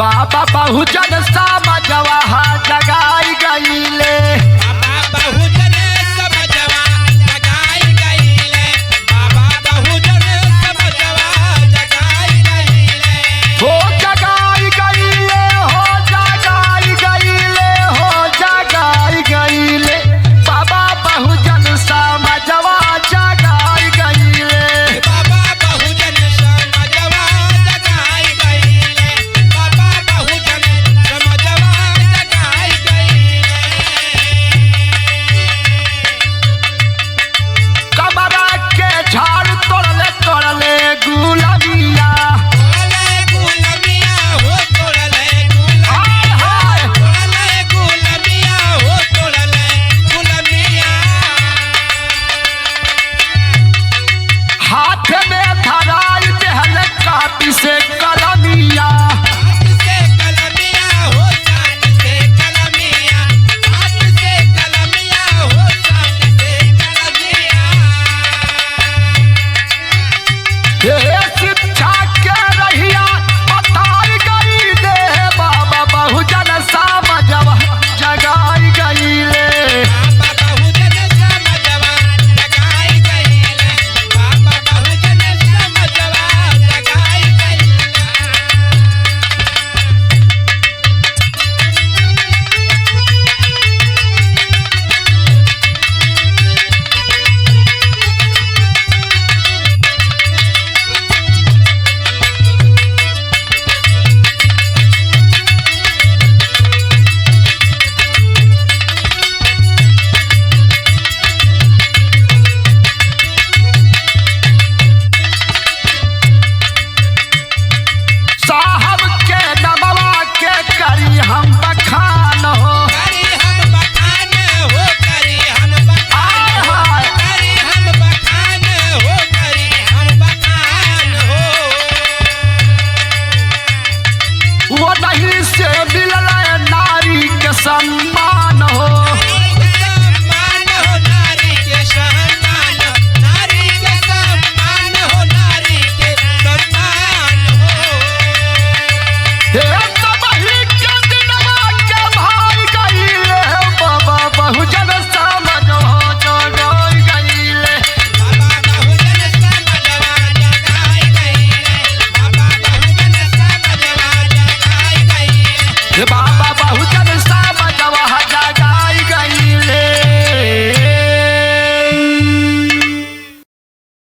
बाबा बहुजन समाजवा जगाई गईले। बाबा बहुजन समाजवा जगाई गईले। बाबा बहुजन समाजवा जगाई गईले। हो जगाई गईले, हो जगाई गईले, हो जगाई गईले। बाबा बहुजन समाजवा जगाई गईले। बाबा बहुजन समाजवा जगाई गईले। बाबा बहुजन समाजवा जगाई गईले। कमरा के झाड़ तोड़ले तोड़ले गुलाबिया। तोड़ले गुलाबिया हो तोड़ले गुलाबिया। हाय तोड़ले गुलाबिया हो तोड़ले गुलाबिया। हाथ में धराई देहल कापी से कलमिया। हाथ से कलमिया हो साथ से कलमिया। हाथ से कलमिया हो साथ से कलमिया। हे शिक्षा के रहिया बताई गई दे। बाबा बहुजन समाजवा जगाई गईले। बाबा बहुजन समाजवा जगाई गईले। बाबा बहुजन समाजवा जगाई गईले। साहब के नमवा के करी हम बखान हो। करी हम बखान हो करी हम बखान हो। हाय करी हम बखान हो करी हम बखान हो। वो नहीं से मिलल नारी के सम्मान हो।